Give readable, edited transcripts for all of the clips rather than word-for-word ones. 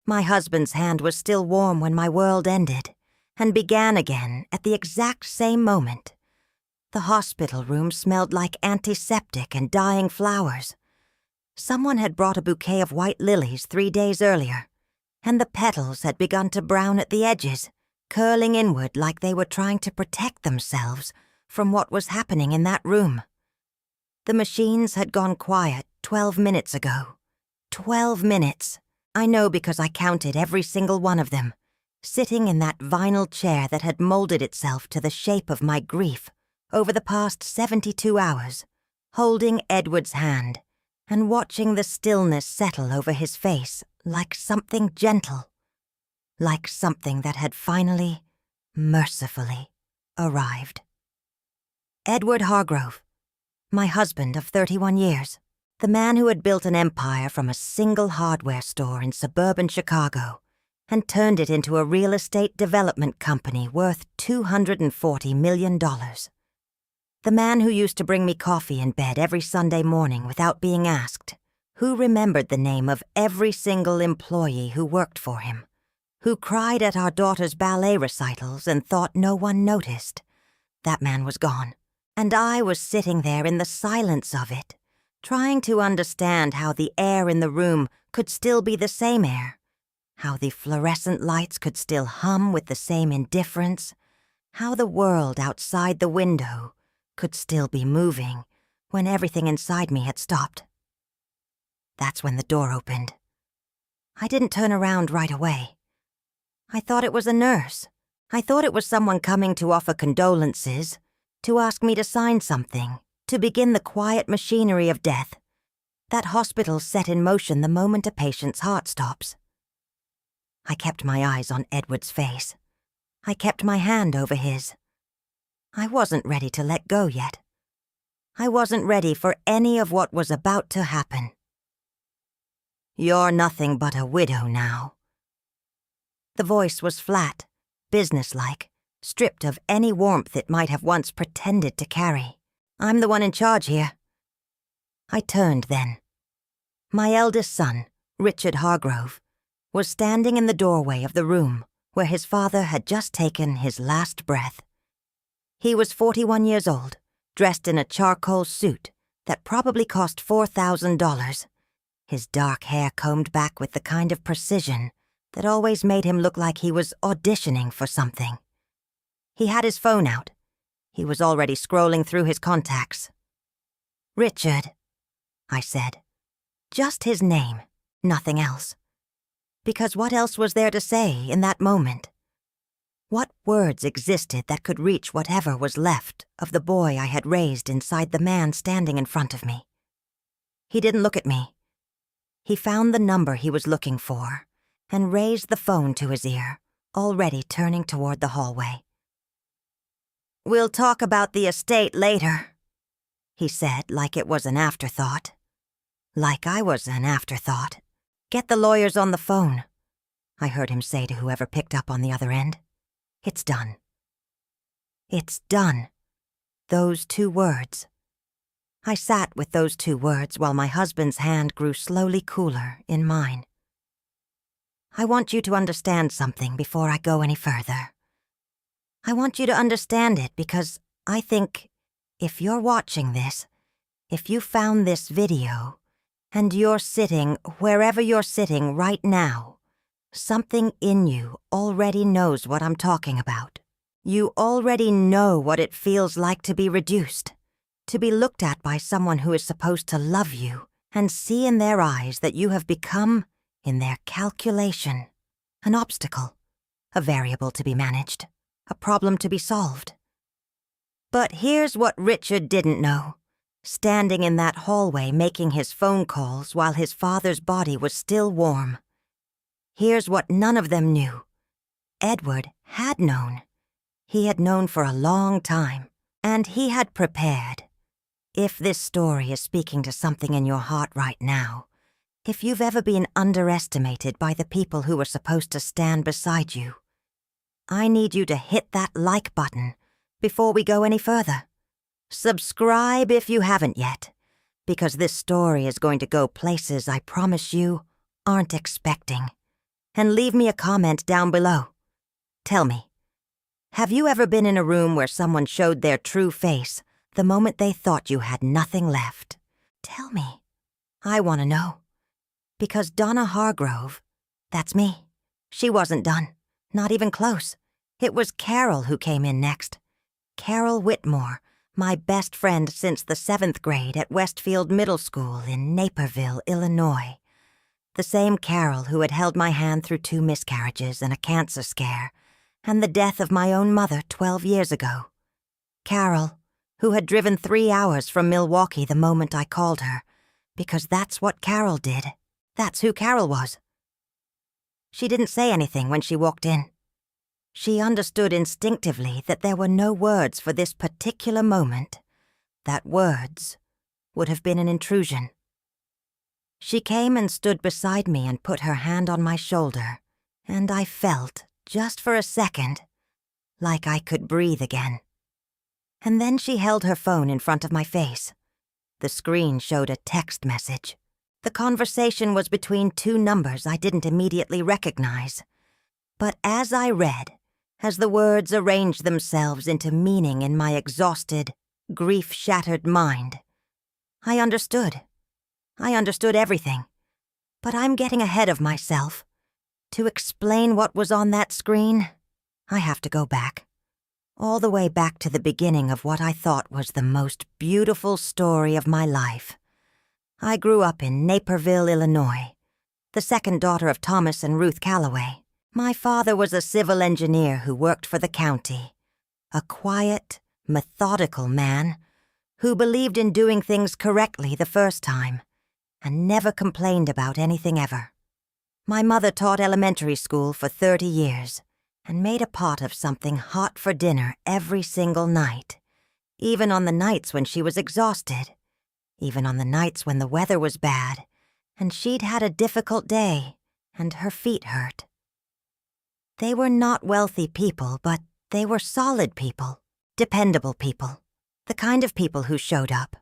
My husband's hand was still warm when my world ended, and began again at the exact same moment. The hospital room smelled like antiseptic and dying flowers. Someone had brought a bouquet of white lilies 3 days earlier, and the petals had begun to brown at the edges, curling inward like they were trying to protect themselves from what was happening in that room. The machines had gone quiet 12 minutes ago. 12 minutes. I know because I counted every single one of them, sitting in that vinyl chair that had molded itself to the shape of my grief over the past 72 hours, holding Edward's hand and watching the stillness settle over his face like something gentle, like something that had finally, mercifully, arrived. Edward Hargrove, my husband of 31 years, the man who had built an empire from a single hardware store in suburban Chicago and turned it into a real estate development company worth $240 million. The man who used to bring me coffee in bed every Sunday morning without being asked, who remembered the name of every single employee who worked for him, who cried at our daughter's ballet recitals and thought no one noticed. That man was gone, and I was sitting there in the silence of it, trying to understand how the air in the room could still be the same air, how the fluorescent lights could still hum with the same indifference, how the world outside the window could still be moving when everything inside me had stopped. That's when the door opened. I didn't turn around right away. I thought it was a nurse. I thought it was someone coming to offer condolences, to ask me to sign something, to begin the quiet machinery of death that hospitals set in motion the moment a patient's heart stops. I kept my eyes on Edward's face. I kept my hand over his. I wasn't ready to let go yet. I wasn't ready for any of what was about to happen. "You're nothing but a widow now." The voice was flat, businesslike, stripped of any warmth it might have once pretended to carry. "I'm the one in charge here." I turned then. My eldest son, Richard Hargrove, was standing in the doorway of the room where his father had just taken his last breath. He was 41 years old, dressed in a charcoal suit that probably cost $4,000, his dark hair combed back with the kind of precision that always made him look like he was auditioning for something. He had his phone out. He was already scrolling through his contacts. "Richard," I said. Just his name, nothing else. Because what else was there to say in that moment? What words existed that could reach whatever was left of the boy I had raised inside the man standing in front of me? He didn't look at me. He found the number he was looking for and raised the phone to his ear, already turning toward the hallway. "We'll talk about the estate later," he said like it was an afterthought. Like I was an afterthought. "Get the lawyers on the phone," I heard him say to whoever picked up on the other end. "It's done. It's done." Those 2 words. I sat with those 2 words while my husband's hand grew slowly cooler in mine. "I want you to understand something before I go any further. I want you to understand it because I think if you're watching this, if you found this video, and you're sitting wherever you're sitting right now, something in you already knows what I'm talking about. You already know what it feels like to be reduced, to be looked at by someone who is supposed to love you and see in their eyes that you have become, in their calculation, an obstacle, a variable to be managed, a problem to be solved. But here's what Richard didn't know, standing in that hallway making his phone calls while his father's body was still warm. Here's what none of them knew. Edward had known. He had known for a long time, and he had prepared. If this story is speaking to something in your heart right now, if you've ever been underestimated by the people who were supposed to stand beside you, I need you to hit that like button before we go any further. Subscribe if you haven't yet, because this story is going to go places I promise you aren't expecting. and leave me a comment down below. Tell me, have you ever been in a room where someone showed their true face the moment they thought you had nothing left? Tell me. I want to know. Because Donna Hargrove, that's me. She wasn't done. Not even close. It was Carol who came in next. Carol Whitmore, my best friend since the 7th grade at Westfield Middle School in Naperville, Illinois. The same Carol who had held my hand through 2 miscarriages and a cancer scare, and the death of my own mother 12 years ago. Carol, who had driven 3 hours from Milwaukee the moment I called her, because that's what Carol did. That's who Carol was. She didn't say anything when she walked in. She understood instinctively that there were no words for this particular moment, that words would have been an intrusion. She came and stood beside me and put her hand on my shoulder, and I felt, just for a second, like I could breathe again. And then she held her phone in front of my face. The screen showed a text message. The conversation was between 2 numbers I didn't immediately recognize. But as I read, as the words arranged themselves into meaning in my exhausted, grief-shattered mind, I understood. I understood everything. But I'm getting ahead of myself. To explain what was on that screen, I have to go back. All the way back to the beginning of what I thought was the most beautiful story of my life. I grew up in Naperville, Illinois, the second daughter of Thomas and Ruth Calloway. My father was a civil engineer who worked for the county, a quiet, methodical man who believed in doing things correctly the first time and never complained about anything ever. My mother taught elementary school for 30 years and made a pot of something hot for dinner every single night, even on the nights when she was exhausted, even on the nights when the weather was bad and she'd had a difficult day and her feet hurt. They were not wealthy people, but they were solid people, dependable people, the kind of people who showed up.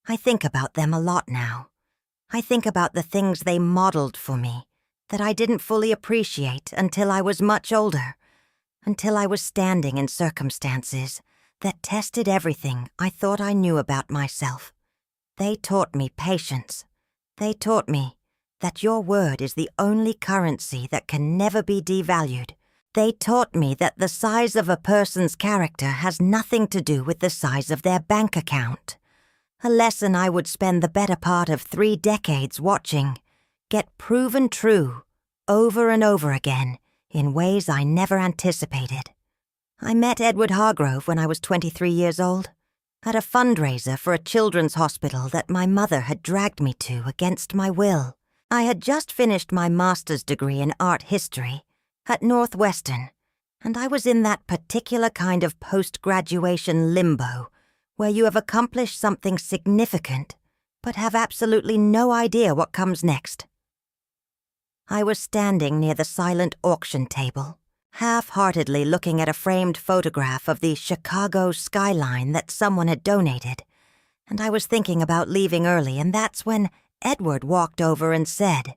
I think about them a lot now. I think about the things they modeled for me that I didn't fully appreciate until I was much older, until I was standing in circumstances that tested everything I thought I knew about myself. They taught me patience. They taught me that your word is the only currency that can never be devalued. They taught me that the size of a person's character has nothing to do with the size of their bank account. A lesson I would spend the better part of 3 decades watching get proven true over and over again in ways I never anticipated. I met Edward Hargrove when I was 23 years old, at a fundraiser for a children's hospital that my mother had dragged me to against my will. I had just finished my master's degree in art history at Northwestern, and I was in that particular kind of post-graduation limbo where you have accomplished something significant but have absolutely no idea what comes next. I was standing near the silent auction table, half-heartedly looking at a framed photograph of the Chicago skyline that someone had donated, and I was thinking about leaving early, and that's when Edward walked over and said,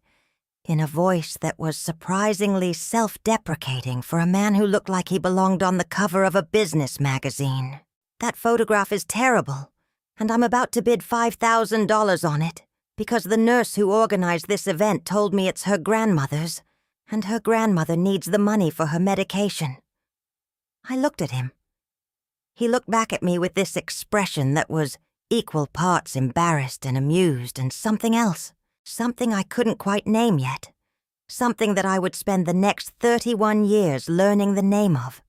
in a voice that was surprisingly self-deprecating for a man who looked like he belonged on the cover of a business magazine, "That photograph is terrible, and I'm about to bid $5,000 on it, because the nurse who organized this event told me it's her grandmother's, and her grandmother needs the money for her medication." I looked at him. He looked back at me with this expression that was equal parts embarrassed and amused and something else, something I couldn't quite name yet, something that I would spend the next 31 years learning the name of.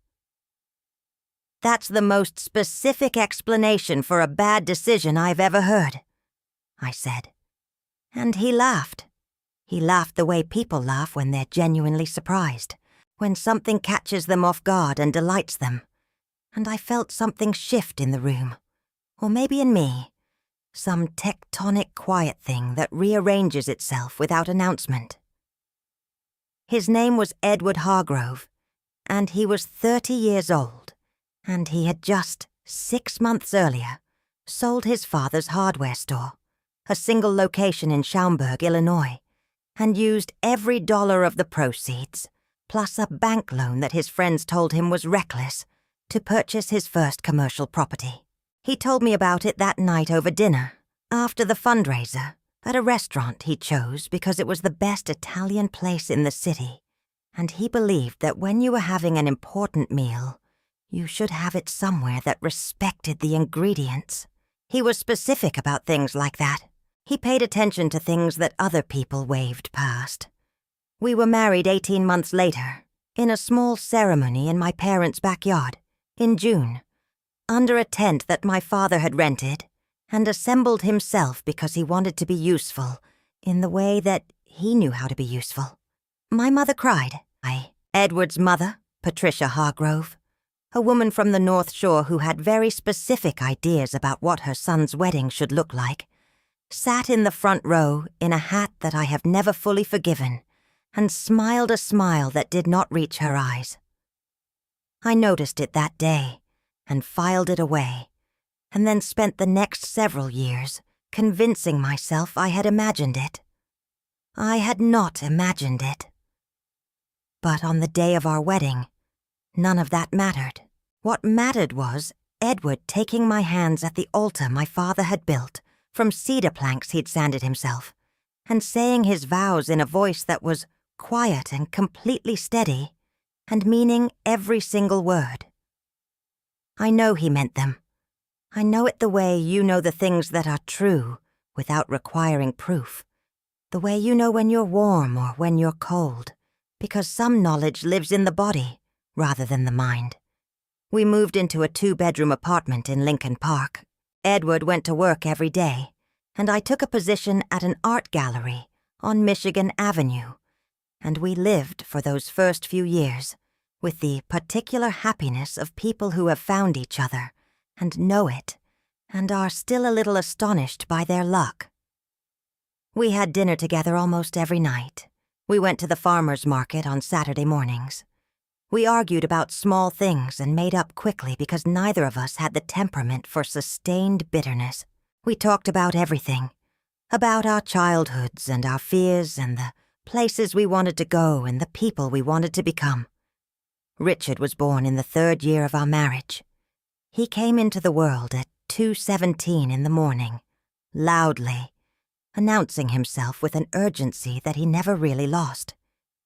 "That's the most specific explanation for a bad decision I've ever heard," I said. And he laughed. He laughed the way people laugh when they're genuinely surprised, when something catches them off guard and delights them. And I felt something shift in the room, or maybe in me, some tectonic quiet thing that rearranges itself without announcement. His name was Edward Hargrove, and he was 30 years old, and he had just 6 months earlier sold his father's hardware store, a single location in Schaumburg, Illinois, and used every dollar of the proceeds, plus a bank loan that his friends told him was reckless, to purchase his first commercial property. He told me about it that night over dinner, after the fundraiser, at a restaurant he chose because it was the best Italian place in the city, and he believed that when you were having an important meal, you should have it somewhere that respected the ingredients. He was specific about things like that. He paid attention to things that other people waved past. We were married 18 months later, in a small ceremony in my parents' backyard, in June, under a tent that my father had rented and assembled himself because he wanted to be useful in the way that he knew how to be useful. My mother cried. Edward's mother, Patricia Hargrove, a woman from the North Shore who had very specific ideas about what her son's wedding should look like, sat in the front row in a hat that I have never fully forgiven and smiled a smile that did not reach her eyes. I noticed it that day and filed it away, and then spent the next several years convincing myself I had imagined it. I had not imagined it. But on the day of our wedding, none of that mattered. What mattered was Edward taking my hands at the altar my father had built from cedar planks he'd sanded himself, and saying his vows in a voice that was quiet and completely steady, and meaning every single word. I know he meant them. I know it the way you know the things that are true without requiring proof, the way you know when you're warm or when you're cold, because some knowledge lives in the body rather than the mind. We moved into a 2-bedroom apartment in Lincoln Park. Edward went to work every day, and I took a position at an art gallery on Michigan Avenue, and we lived for those first few years with the particular happiness of people who have found each other and know it and are still a little astonished by their luck. We had dinner together almost every night. We went to the farmer's market on Saturday mornings. We argued about small things and made up quickly because neither of us had the temperament for sustained bitterness. We talked about everything, about our childhoods and our fears and the places we wanted to go and the people we wanted to become. Richard was born in the 3rd year of our marriage. He came into the world at 2:17 in the morning, loudly, announcing himself with an urgency that he never really lost.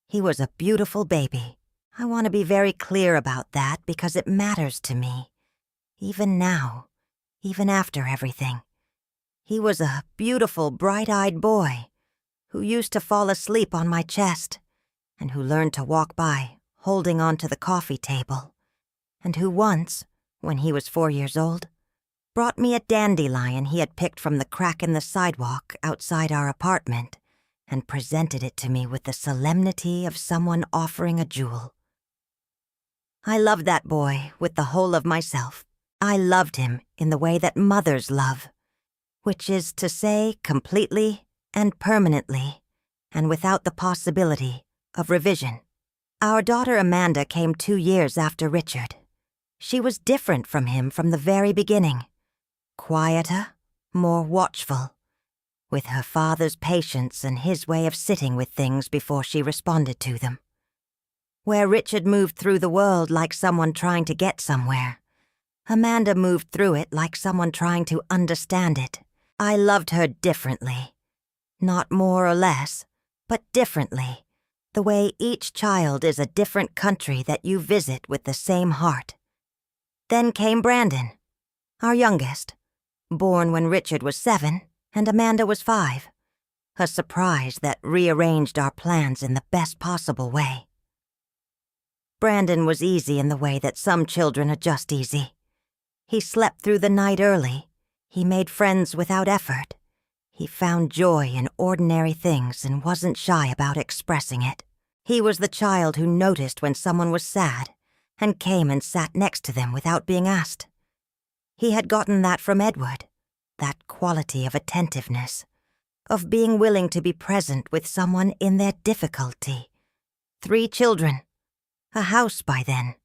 He was a beautiful baby. I want to be very clear about that because it matters to me. Even now, even after everything. He was a beautiful, bright-eyed boy who used to fall asleep on my chest and who learned to walk by, holding on to the coffee table, and who once, when he was 4 years old, brought me a dandelion he had picked from the crack in the sidewalk outside our apartment and presented it to me with the solemnity of someone offering a jewel. I loved that boy with the whole of myself. I loved him in the way that mothers love, which is to say completely and permanently, and without the possibility of revision. Our daughter Amanda came 2 years after Richard. She was different from him from the very beginning. Quieter, more watchful, with her father's patience and his way of sitting with things before she responded to them. Where Richard moved through the world like someone trying to get somewhere, Amanda moved through it like someone trying to understand it. I loved her differently. Not more or less, but differently, the way each child is a different country that you visit with the same heart. Then came Brandon, our youngest, born when Richard was 7 and Amanda was 5, a surprise that rearranged our plans in the best possible way. Brandon was easy in the way that some children are just easy. He slept through the night early. He made friends without effort. He found joy in ordinary things and wasn't shy about expressing it. He was the child who noticed when someone was sad and came and sat next to them without being asked. He had gotten that from Edward, that quality of attentiveness, of being willing to be present with someone in their difficulty. 3 children. A house by then.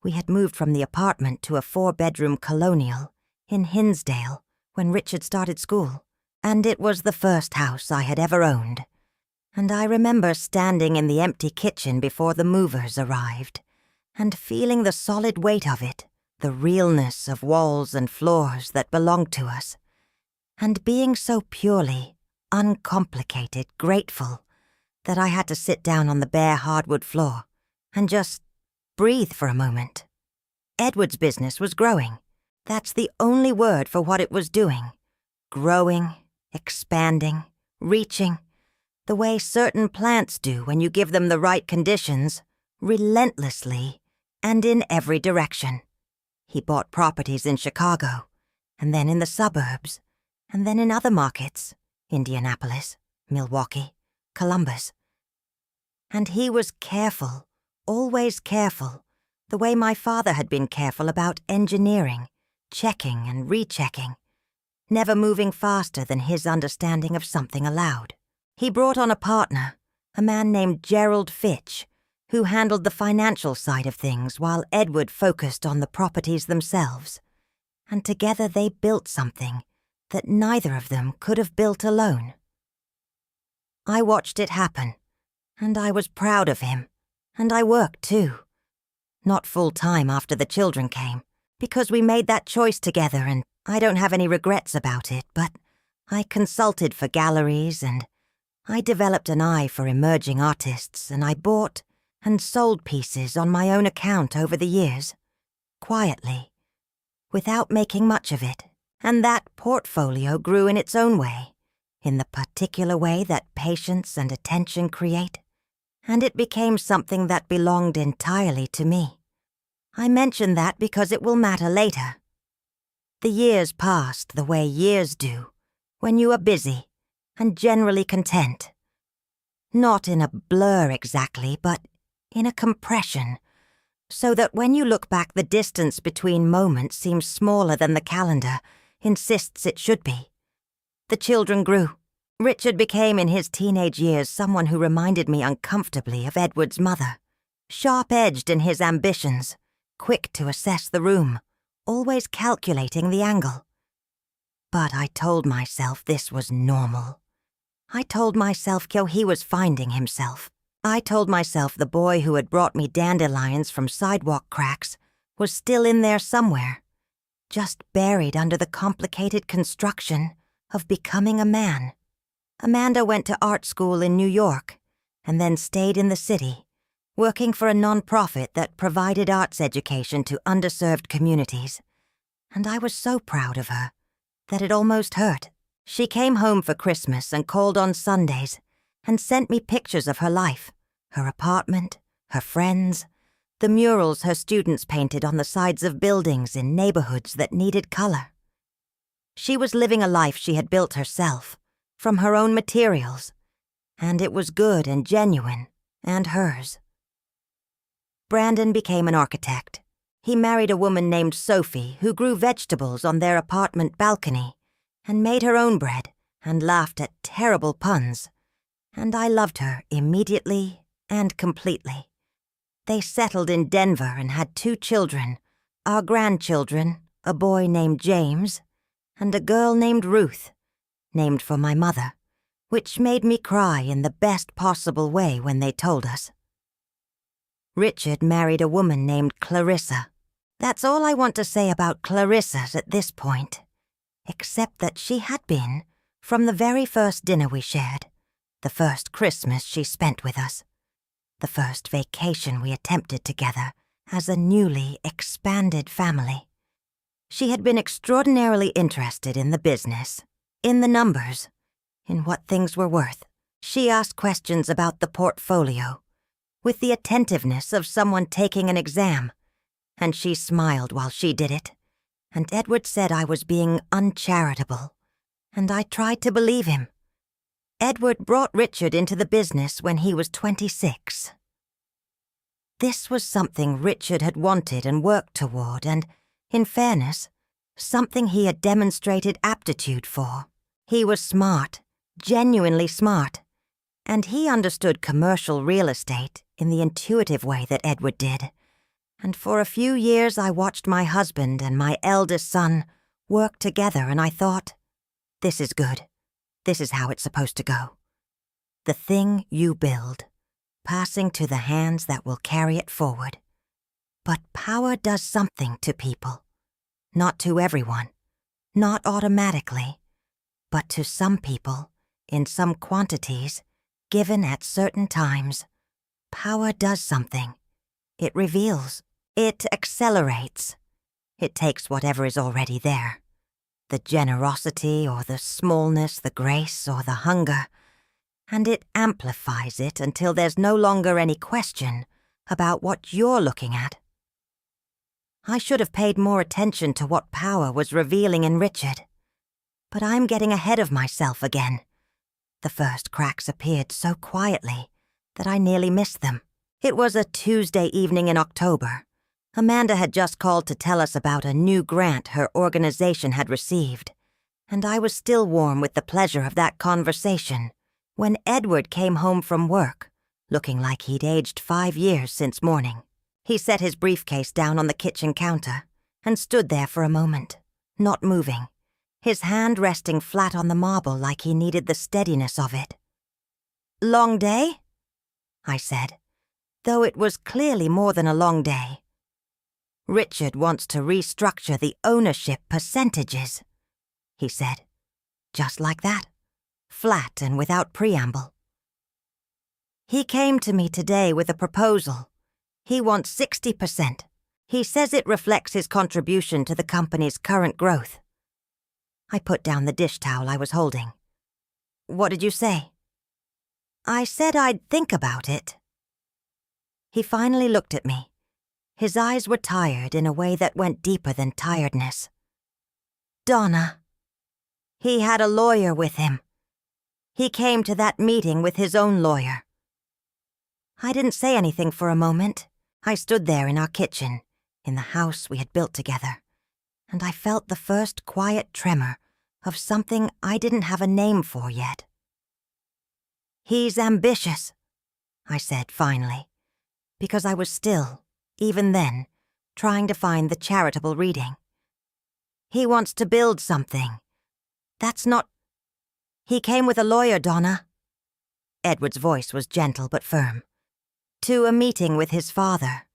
We had moved from the apartment to a 4-bedroom colonial in Hinsdale when Richard started school, and it was the first house I had ever owned. And I remember standing in the empty kitchen before the movers arrived, and feeling the solid weight of it, the realness of walls and floors that belonged to us, and being so purely, uncomplicated, grateful that I had to sit down on the bare hardwood floor and just breathe for a moment. Edward's business was growing. That's the only word for what it was doing. Growing, expanding, reaching, the way certain plants do when you give them the right conditions, relentlessly, and in every direction. He bought properties in Chicago, and then in the suburbs, and then in other markets, Indianapolis, Milwaukee, Columbus. And he was careful, always careful, the way my father had been careful about engineering, checking and rechecking, never moving faster than his understanding of something allowed. He brought on a partner, a man named Gerald Fitch, who handled the financial side of things while Edward focused on the properties themselves. And together they built something that neither of them could have built alone. I watched it happen, and I was proud of him, and I worked too. Not full-time after the children came, because we made that choice together and I don't have any regrets about it, but I consulted for galleries and I developed an eye for emerging artists, and I bought and sold pieces on my own account over the years, quietly, without making much of it, and that portfolio grew in its own way, in the particular way that patience and attention create, and it became something that belonged entirely to me. I mention that because it will matter later. The years passed the way years do, when you are busy and generally content. Not in a blur exactly, but in a compression, so that when you look back the distance between moments seems smaller than the calendar insists it should be. The children grew. Richard became in his teenage years someone who reminded me uncomfortably of Edward's mother, sharp-edged in his ambitions, quick to assess the room, always calculating the angle. But I told myself this was normal. I told myself he was finding himself. I told myself the boy who had brought me dandelions from sidewalk cracks was still in there somewhere, just buried under the complicated construction of becoming a man. Amanda went to art school in New York and then stayed in the city, working for a nonprofit that provided arts education to underserved communities. And I was so proud of her that it almost hurt. She came home for Christmas and called on Sundays and sent me pictures of her life, her apartment, her friends, the murals her students painted on the sides of buildings in neighborhoods that needed color. She was living a life she had built herself, from her own materials, and it was good and genuine, and hers. Brandon became an architect. He married a woman named Sophie who grew vegetables on their apartment balcony and made her own bread and laughed at terrible puns, and I loved her immediately and completely. They settled in Denver and had 2 children, our grandchildren, a boy named James, and a girl named Ruth, named for my mother, which made me cry in the best possible way when they told us. Richard married a woman named Clarissa. That's all I want to say about Clarissa's at this point, except that she had been, from the very first dinner we shared, the first Christmas she spent with us, the first vacation we attempted together as a newly expanded family. She had been extraordinarily interested in the business, in the numbers, in what things were worth. She asked questions about the portfolio, with the attentiveness of someone taking an exam, and she smiled while she did it, and Edward said I was being uncharitable, and I tried to believe him. Edward brought Richard into the business when he was 26. This was something Richard had wanted and worked toward, and, in fairness, something he had demonstrated aptitude for. He was smart, genuinely smart, and he understood commercial real estate in the intuitive way that Edward did. And for a few years I watched my husband and my eldest son work together, and I thought, this is good. This is how it's supposed to go. The thing you build, passing to the hands that will carry it forward. But power does something to people. Not to everyone, not automatically, but to some people, in some quantities, given at certain times. Power does something. It reveals. It accelerates. It takes whatever is already there. The generosity or the smallness, the grace or the hunger, and it amplifies it until there's no longer any question about what you're looking at. I should have paid more attention to what power was revealing in Richard. But I'm getting ahead of myself again. The first cracks appeared so quietly that I nearly missed them. It was a Tuesday evening in October. Amanda had just called to tell us about a new grant her organization had received, and I was still warm with the pleasure of that conversation when Edward came home from work, looking like he'd aged 5 years since morning. He set his briefcase down on the kitchen counter and stood there for a moment, not moving, his hand resting flat on the marble like he needed the steadiness of it. "Long day?" I said, though it was clearly more than a long day. "Richard wants to restructure the ownership percentages," he said, just like that, flat and without preamble. "He came to me today with a proposal. He wants 60%. He says it reflects his contribution to the company's current growth." I put down the dish towel I was holding. "What did you say?" "I said I'd think about it." He finally looked at me. His eyes were tired in a way that went deeper than tiredness. "Donna. He had a lawyer with him. He came to that meeting with his own lawyer." I didn't say anything for a moment. I stood there in our kitchen, in the house we had built together, and I felt the first quiet tremor of something I didn't have a name for yet. "He's ambitious," I said finally, because I was still, even then, trying to find the charitable reading. "He wants to build something. That's not—" "He came with a lawyer, Donna." Edward's voice was gentle but firm. "To a meeting with his father.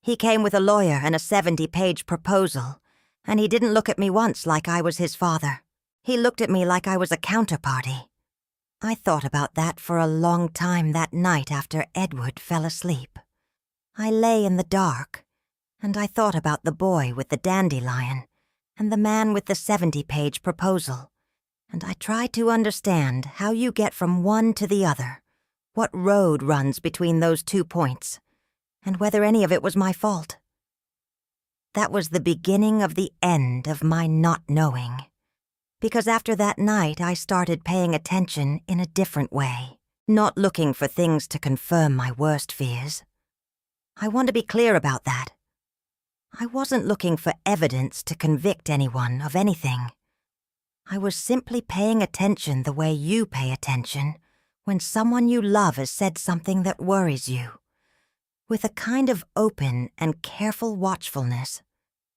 He came with a lawyer and a 70-page proposal, and he didn't look at me once like I was his father. He looked at me like I was a counterparty." I thought about that for a long time that night after Edward fell asleep. I lay in the dark, and I thought about the boy with the dandelion and the man with the 70-page proposal, and I tried to understand how you get from one to the other, what road runs between those 2 points, and whether any of it was my fault. That was the beginning of the end of my not knowing, because after that night I started paying attention in a different way, not looking for things to confirm my worst fears. I want to be clear about that. I wasn't looking for evidence to convict anyone of anything. I was simply paying attention the way you pay attention when someone you love has said something that worries you, with a kind of open and careful watchfulness,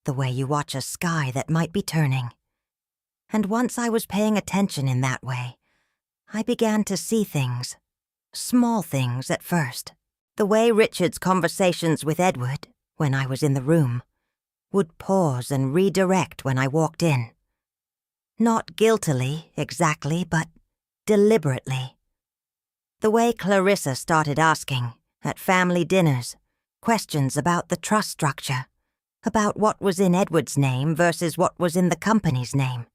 the way you watch a sky that might be turning. And once I was paying attention in that way, I began to see things, small things at first, the way Richard's conversations with Edward, when I was in the room, would pause and redirect when I walked in. Not guiltily, exactly, but deliberately. The way Clarissa started asking, at family dinners, questions about the trust structure, about what was in Edward's name versus what was in the company's name.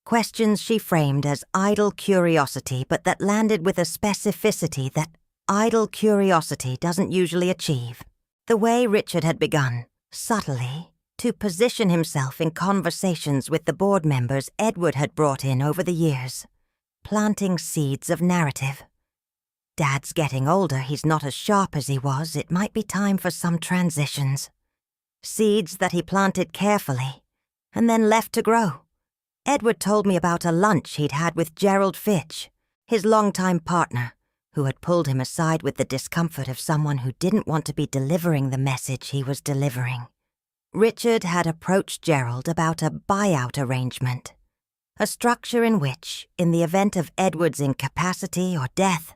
Questions she framed as idle curiosity, but that landed with a specificity that idle curiosity doesn't usually achieve. The way Richard had begun, subtly, to position himself in conversations with the board members Edward had brought in over the years, planting seeds of narrative. Dad's getting older, he's not as sharp as he was, it might be time for some transitions. Seeds that he planted carefully, and then left to grow. Edward told me about a lunch he'd had with Gerald Fitch, his longtime partner, who had pulled him aside with the discomfort of someone who didn't want to be delivering the message he was delivering. Richard had approached Gerald about a buyout arrangement, a structure in which, in the event of Edward's incapacity or death,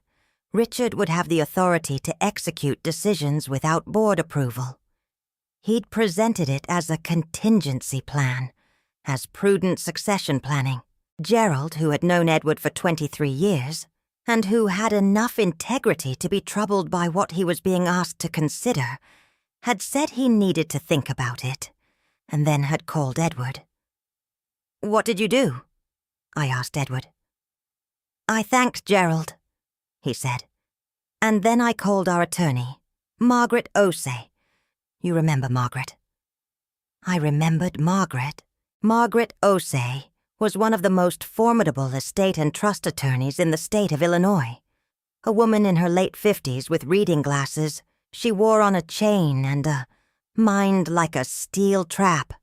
Richard would have the authority to execute decisions without board approval. He'd presented it as a contingency plan, as prudent succession planning. Gerald, who had known Edward for 23 years, and who had enough integrity to be troubled by what he was being asked to consider, had said he needed to think about it, and then had called Edward. "What did you do?" I asked Edward. "I thanked Gerald," he said. "And then I called our attorney, Margaret Osei. You remember Margaret?" I remembered Margaret. Margaret Osei was one of the most formidable estate and trust attorneys in the state of Illinois. A woman in her late 50s with reading glasses, she wore on a chain and a mind like a steel trap,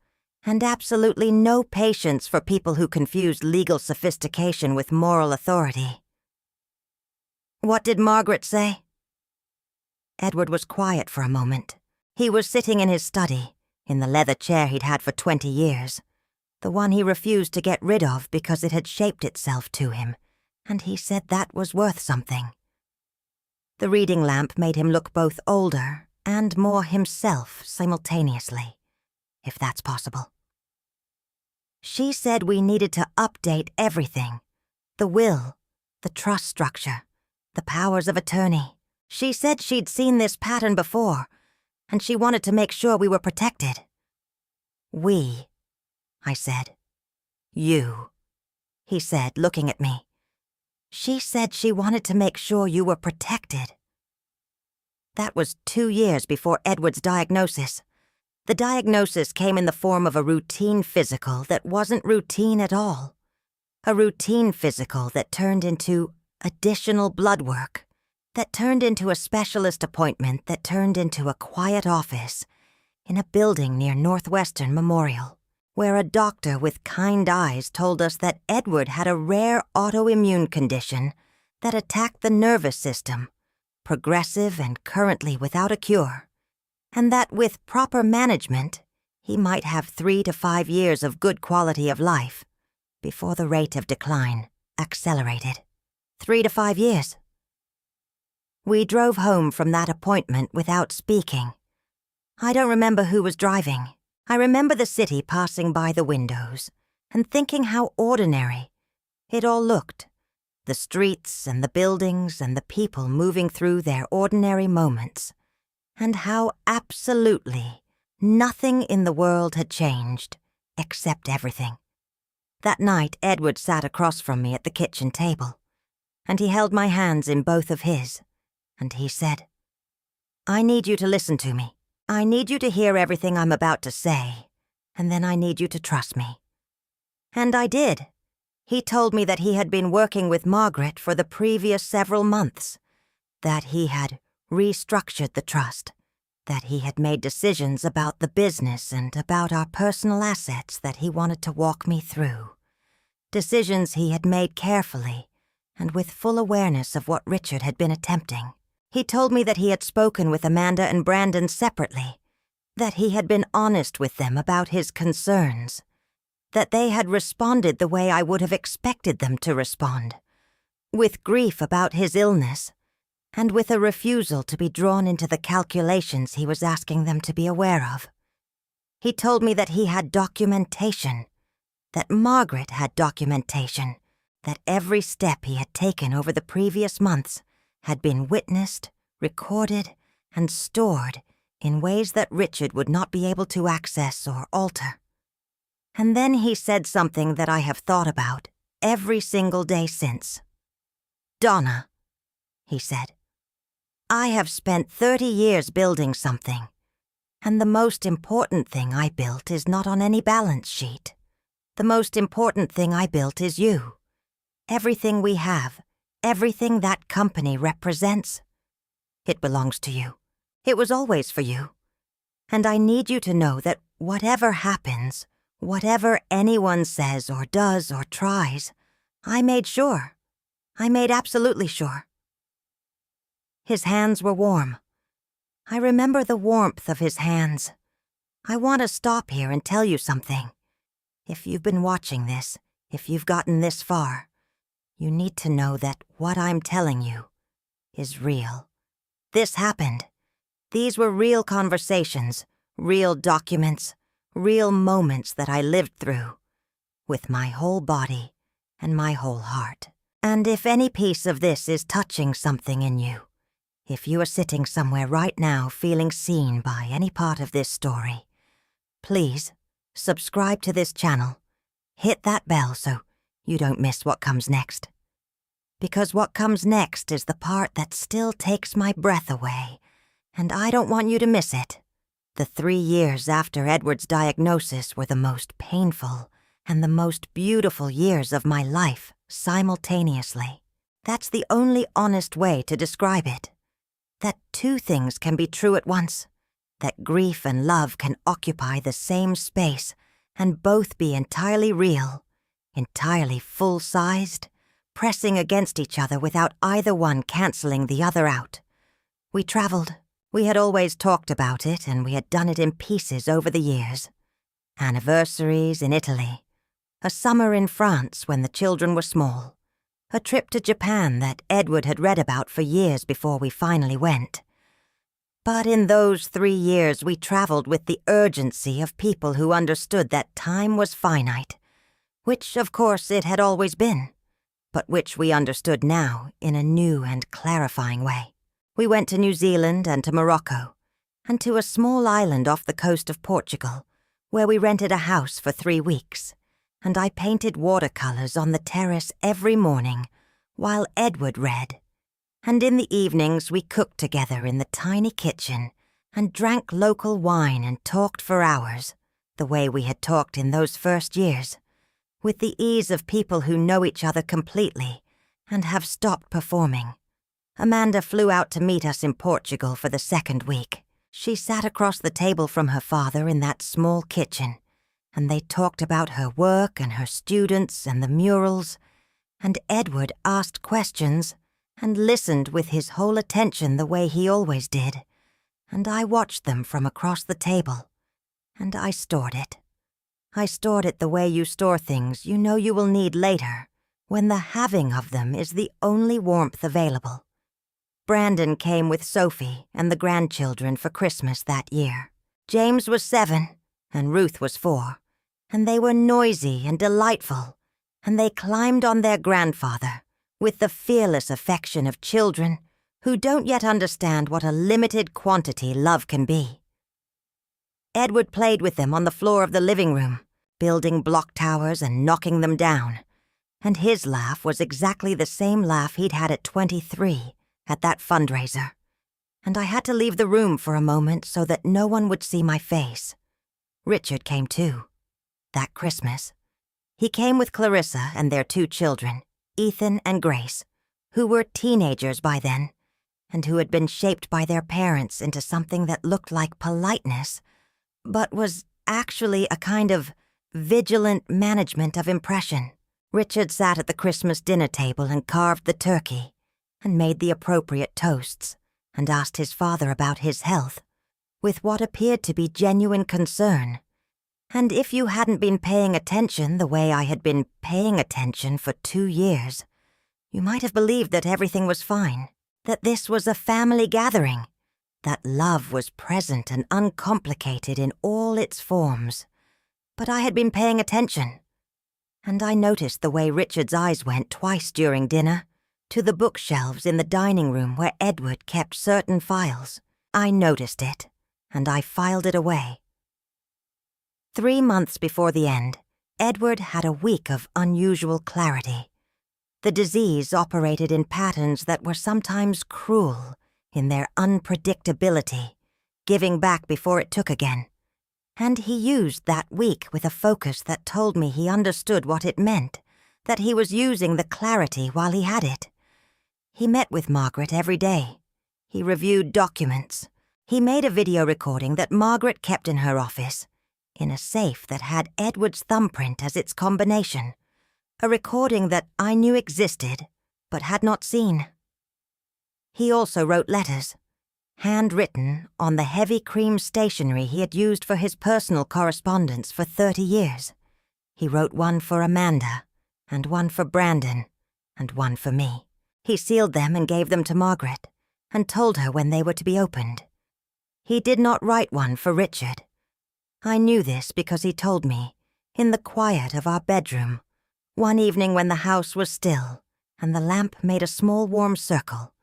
and absolutely no patience for people who confused legal sophistication with moral authority. "What did Margaret say?" Edward was quiet for a moment. He was sitting in his study, in the leather chair he'd had for 20 years, the one he refused to get rid of because it had shaped itself to him, and he said that was worth something. The reading lamp made him look both older and more himself simultaneously, if that's possible. "She said we needed to update everything, the will, the trust structure, the powers of attorney. She said she'd seen this pattern before, and she wanted to make sure we were protected." "We," I said. "You," he said, looking at me. "She said she wanted to make sure you were protected." That was 2 years before Edward's diagnosis. The diagnosis came in the form of a routine physical that wasn't routine at all. A routine physical that turned into additional blood work, that turned into a specialist appointment, that turned into a quiet office in a building near Northwestern Memorial, where a doctor with kind eyes told us that Edward had a rare autoimmune condition that attacked the nervous system, progressive and currently without a cure, and that with proper management, he might have 3 to 5 years of good quality of life before the rate of decline accelerated. 3 to 5 years. We drove home from that appointment without speaking. I don't remember who was driving. I remember the city passing by the windows and thinking how ordinary it all looked. The streets and the buildings and the people moving through their ordinary moments, and how absolutely nothing in the world had changed, except everything. That night, Edward sat across from me at the kitchen table, and he held my hands in both of his, and he said, "I need you to listen to me. I need you to hear everything I'm about to say, and then I need you to trust me." And I did. He told me that he had been working with Margaret for the previous several months, that he had restructured the trust, that he had made decisions about the business and about our personal assets that he wanted to walk me through. Decisions he had made carefully and with full awareness of what Richard had been attempting. He told me that he had spoken with Amanda and Brandon separately, that he had been honest with them about his concerns, that they had responded the way I would have expected them to respond, with grief about his illness, and with a refusal to be drawn into the calculations he was asking them to be aware of. He told me that he had documentation, that Margaret had documentation, that every step he had taken over the previous months had been witnessed, recorded, and stored in ways that Richard would not be able to access or alter. And then he said something that I have thought about every single day since. "Donna," he said, "I have spent 30 years building something, and the most important thing I built is not on any balance sheet. The most important thing I built is you. Everything we have, everything that company represents. It belongs to you. It was always for you. And I need you to know that whatever happens, whatever anyone says or does or tries, I made sure. I made absolutely sure." His hands were warm. I remember the warmth of his hands. I want to stop here and tell you something. If you've been watching this, if you've gotten this far, you need to know that what I'm telling you is real. This happened. These were real conversations, real documents, real moments that I lived through, with my whole body and my whole heart. And if any piece of this is touching something in you, if you are sitting somewhere right now feeling seen by any part of this story, please subscribe to this channel. Hit that bell so you don't miss what comes next. Because what comes next is the part that still takes my breath away, and I don't want you to miss it. The 3 years after Edward's diagnosis were the most painful and the most beautiful years of my life simultaneously. That's the only honest way to describe it. That 2 things can be true at once. That grief and love can occupy the same space and both be entirely real, entirely full-sized, pressing against each other without either one canceling the other out. We traveled. We had always talked about it, and we had done it in pieces over the years. Anniversaries in Italy, a summer in France when the children were small, a trip to Japan that Edward had read about for years before we finally went. But in those 3 years we traveled with the urgency of people who understood that time was finite, which of course it had always been, but which we understood now in a new and clarifying way. We went to New Zealand and to Morocco, and to a small island off the coast of Portugal, where we rented a house for 3 weeks, and I painted watercolors on the terrace every morning while Edward read. And in the evenings we cooked together in the tiny kitchen and drank local wine and talked for hours, the way we had talked in those first years, with the ease of people who know each other completely and have stopped performing. Amanda flew out to meet us in Portugal for the 2nd week. She sat across the table from her father in that small kitchen, and they talked about her work and her students and the murals, and Edward asked questions and listened with his whole attention the way he always did, and I watched them from across the table, and I stored it. I stored it the way you store things you know you will need later, when the having of them is the only warmth available. Brandon came with Sophie and the grandchildren for Christmas that year. James was 7, and Ruth was 4, and they were noisy and delightful, and they climbed on their grandfather with the fearless affection of children who don't yet understand what a limited quantity love can be. Edward played with them on the floor of the living room, building block towers and knocking them down, and his laugh was exactly the same laugh he'd had at 23 at that fundraiser, and I had to leave the room for a moment so that no one would see my face. Richard came too, that Christmas. He came with Clarissa and their 2 children, Ethan and Grace, who were teenagers by then, and who had been shaped by their parents into something that looked like politeness, but was actually a kind of vigilant management of impression. Richard sat at the Christmas dinner table and carved the turkey, and made the appropriate toasts, and asked his father about his health, with what appeared to be genuine concern. And if you hadn't been paying attention the way I had been paying attention for 2 years, you might have believed that everything was fine, that this was a family gathering, that love was present and uncomplicated in all its forms. But I had been paying attention, and I noticed the way Richard's eyes went twice during dinner, to the bookshelves in the dining room where Edward kept certain files. I noticed it, and I filed it away. 3 months before the end, Edward had a week of unusual clarity. The disease operated in patterns that were sometimes cruel in their unpredictability, giving back before it took again. And he used that week with a focus that told me he understood what it meant, that he was using the clarity while he had it. He met with Margaret every day. He reviewed documents. He made a video recording that Margaret kept in her office, in a safe that had Edward's thumbprint as its combination, a recording that I knew existed, but had not seen. He also wrote letters, handwritten on the heavy cream stationery he had used for his personal correspondence for 30 years. He wrote one for Amanda, and one for Brandon, and one for me. He sealed them and gave them to Margaret, and told her when they were to be opened. He did not write one for Richard. I knew this because he told me, in the quiet of our bedroom, one evening when the house was still and the lamp made a small warm circle,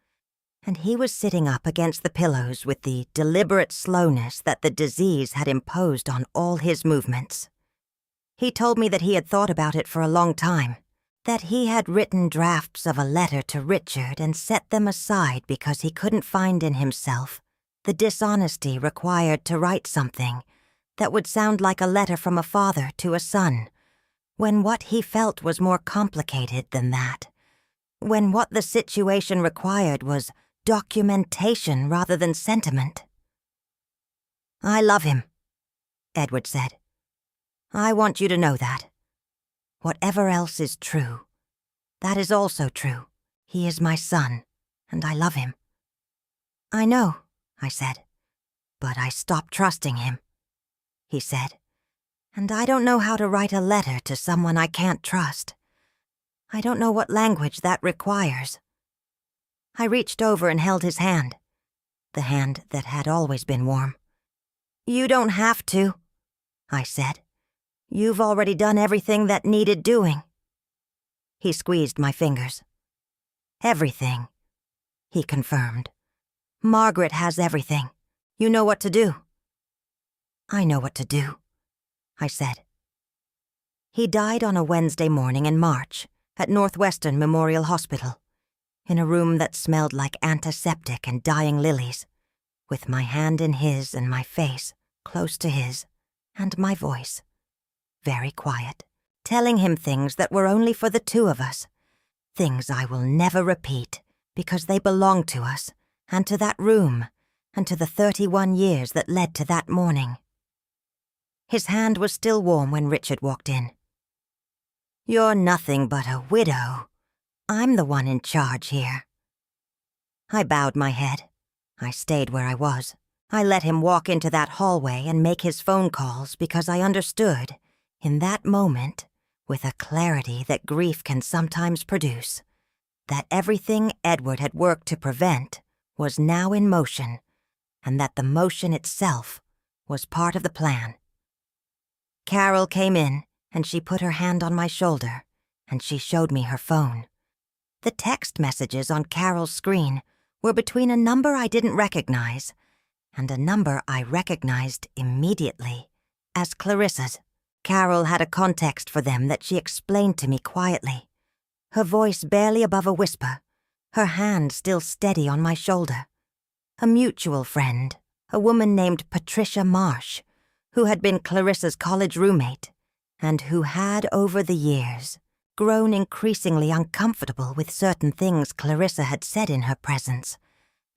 and he was sitting up against the pillows with the deliberate slowness that the disease had imposed on all his movements. He told me that he had thought about it for a long time, that he had written drafts of a letter to Richard and set them aside because he couldn't find in himself the dishonesty required to write something that would sound like a letter from a father to a son, when what he felt was more complicated than that, when what the situation required was documentation rather than sentiment. "I love him," Edward said. "I want you to know that. Whatever else is true, that is also true. He is my son, and I love him." "I know," I said, "but I stopped trusting him," he said, "and I don't know how to write a letter to someone I can't trust. I don't know what language that requires." I reached over and held his hand, the hand that had always been warm. "You don't have to," I said. "You've already done everything that needed doing." He squeezed my fingers. "Everything," he confirmed. "Margaret has everything. You know what to do." "I know what to do," I said. He died on a Wednesday morning in March at Northwestern Memorial Hospital, in a room that smelled like antiseptic and dying lilies, with my hand in his and my face close to his, and my voice, very quiet, telling him things that were only for the two of us, things I will never repeat because they belong to us, and to that room, and to the 31 years that led to that morning. His hand was still warm when Richard walked in. "You're nothing but a widow. I'm the one in charge here." I bowed my head. I stayed where I was. I let him walk into that hallway and make his phone calls because I understood, in that moment, with a clarity that grief can sometimes produce, that everything Edward had worked to prevent was now in motion, and that the motion itself was part of the plan. Carol came in, and she put her hand on my shoulder, and she showed me her phone. The text messages on Carol's screen were between a number I didn't recognize and a number I recognized immediately as Clarissa's. Carol had a context for them that she explained to me quietly, her voice barely above a whisper, her hand still steady on my shoulder. A mutual friend, a woman named Patricia Marsh, who had been Clarissa's college roommate, and who had, over the years, grown increasingly uncomfortable with certain things Clarissa had said in her presence,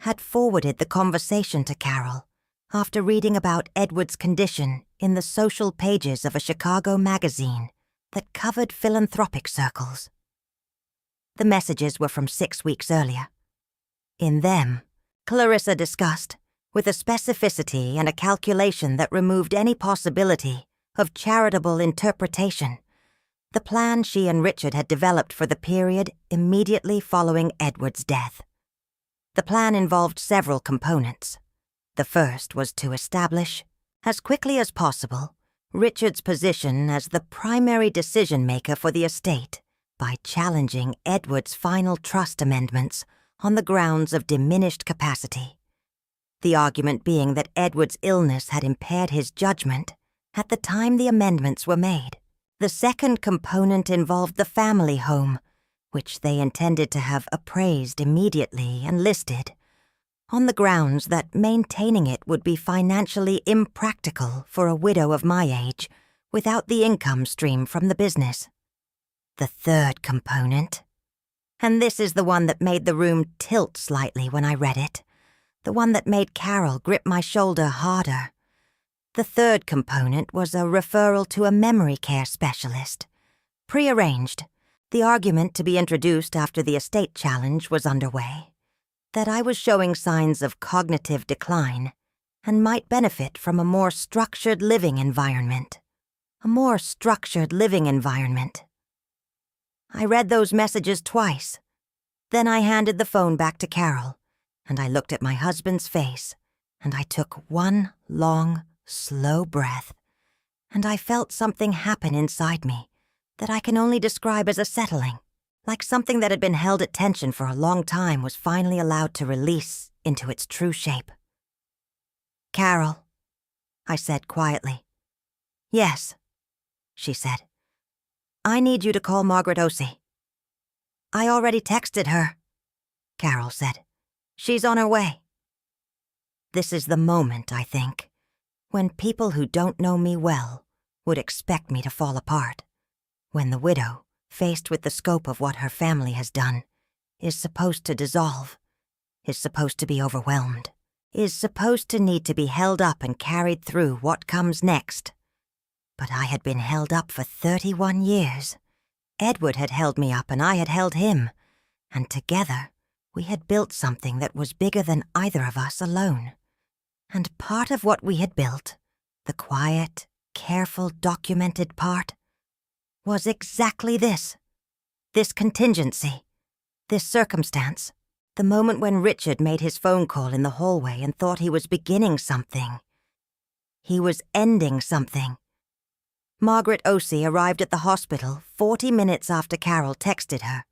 had forwarded the conversation to Carol after reading about Edward's condition in the social pages of a Chicago magazine that covered philanthropic circles. The messages were from 6 weeks earlier. In them, Clarissa discussed, with a specificity and a calculation that removed any possibility of charitable interpretation, the plan she and Richard had developed for the period immediately following Edward's death. The plan involved several components. The first was to establish, as quickly as possible, Richard's position as the primary decision-maker for the estate by challenging Edward's final trust amendments on the grounds of diminished capacity. The argument being that Edward's illness had impaired his judgment at the time the amendments were made. The second component involved the family home, which they intended to have appraised immediately and listed, on the grounds that maintaining it would be financially impractical for a widow of my age without the income stream from the business. The third component, and this is the one that made the room tilt slightly when I read it, the one that made Carol grip my shoulder harder. The third component was a referral to a memory care specialist. Prearranged, the argument to be introduced after the estate challenge was underway, that I was showing signs of cognitive decline and might benefit from a more structured living environment. A more structured living environment. I read those messages twice, Then I handed the phone back to Carol, and I looked at my husband's face, and I took one long, slow breath, and I felt something happen inside me that I can only describe as a settling, like something that had been held at tension for a long time was finally allowed to release into its true shape. "Carol," I said quietly. "Yes," she said. "I need you to call Margaret Osei." "I already texted her," Carol said. "She's on her way." This is the moment, I think, when people who don't know me well would expect me to fall apart, when the widow, faced with the scope of what her family has done, is supposed to dissolve, is supposed to be overwhelmed, is supposed to need to be held up and carried through what comes next. But I had been held up for 31 years. Edward had held me up and I had held him, and together we had built something that was bigger than either of us alone. And part of what we had built, the quiet, careful, documented part, was exactly this contingency, this circumstance, the moment when Richard made his phone call in the hallway and thought he was beginning something. He was ending something. Margaret Osei arrived at the hospital 40 minutes after Carol texted her.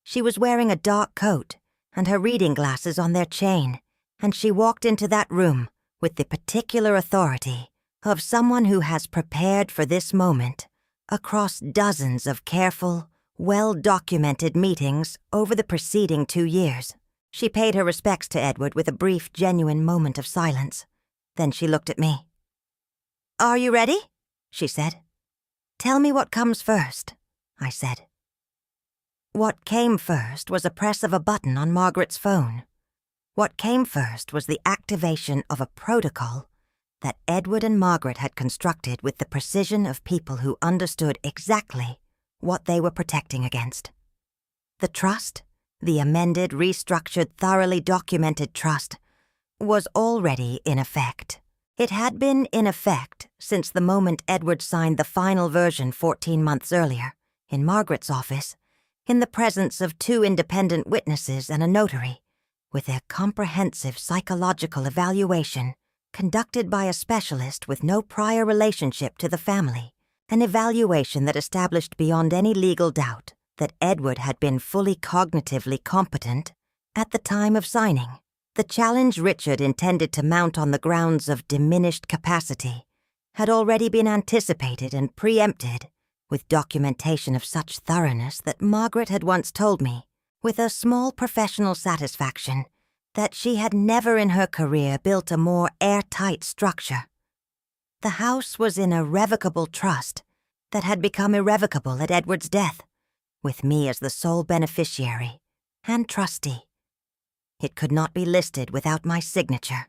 She was wearing a dark coat and her reading glasses on their chain, and she walked into that room with the particular authority of someone who has prepared for this moment across dozens of careful, well-documented meetings over the preceding 2 years. She paid her respects to Edward with a brief, genuine moment of silence. Then she looked at me. "Are you ready?" she said. "Tell me what comes first," I said. What came first was a press of a button on Margaret's phone. What came first was the activation of a protocol that Edward and Margaret had constructed with the precision of people who understood exactly what they were protecting against. The trust, the amended, restructured, thoroughly documented trust, was already in effect. It had been in effect since the moment Edward signed the final version 14 months earlier, in Margaret's office, in the presence of 2 independent witnesses and a notary, with their comprehensive psychological evaluation conducted by a specialist with no prior relationship to the family, an evaluation that established beyond any legal doubt that Edward had been fully cognitively competent at the time of signing. The challenge Richard intended to mount on the grounds of diminished capacity had already been anticipated and preempted with documentation of such thoroughness that Margaret had once told me, with a small professional satisfaction, that she had never in her career built a more airtight structure. The house was in irrevocable trust that had become irrevocable at Edward's death, with me as the sole beneficiary and trustee. It could not be listed without my signature.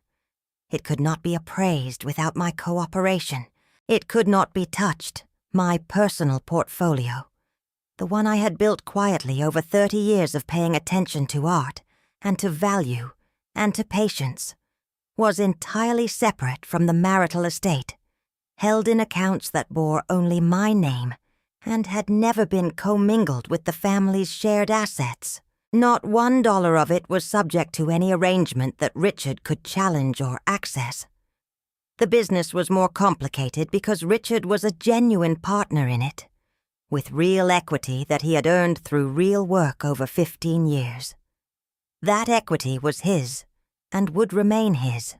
It could not be appraised without my cooperation. It could not be touched, my personal portfolio, the one I had built quietly over 30 years of paying attention to art and to value and to patience, was entirely separate from the marital estate, held in accounts that bore only my name and had never been commingled with the family's shared assets. Not $1 of it was subject to any arrangement that Richard could challenge or access. The business was more complicated because Richard was a genuine partner in it, with real equity that he had earned through real work over 15 years. That equity was his and would remain his.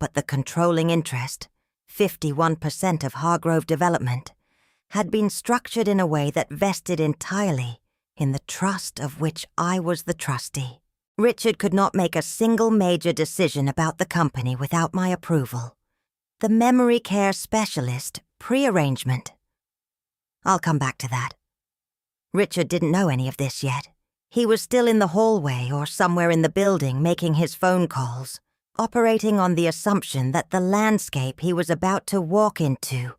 But the controlling interest, 51% of Hargrove Development, had been structured in a way that vested entirely in the trust of which I was the trustee. Richard could not make a single major decision about the company without my approval. The memory care specialist prearrangement. I'll come back to that. Richard didn't know any of this yet. He was still in the hallway or somewhere in the building making his phone calls, operating on the assumption that the landscape he was about to walk into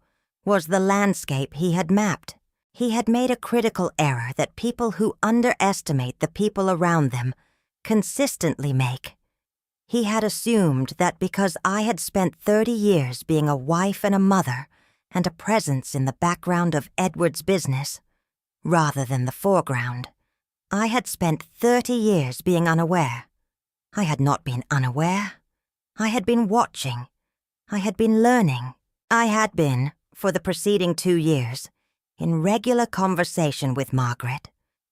was the landscape he had mapped. He had made a critical error that people who underestimate the people around them consistently make. He had assumed that because I had spent 30 years being a wife and a mother and a presence in the background of Edward's business, rather than the foreground, I had spent 30 years being unaware. I had not been unaware. I had been watching. I had been learning. I had been, for the preceding 2 years, in regular conversation with Margaret,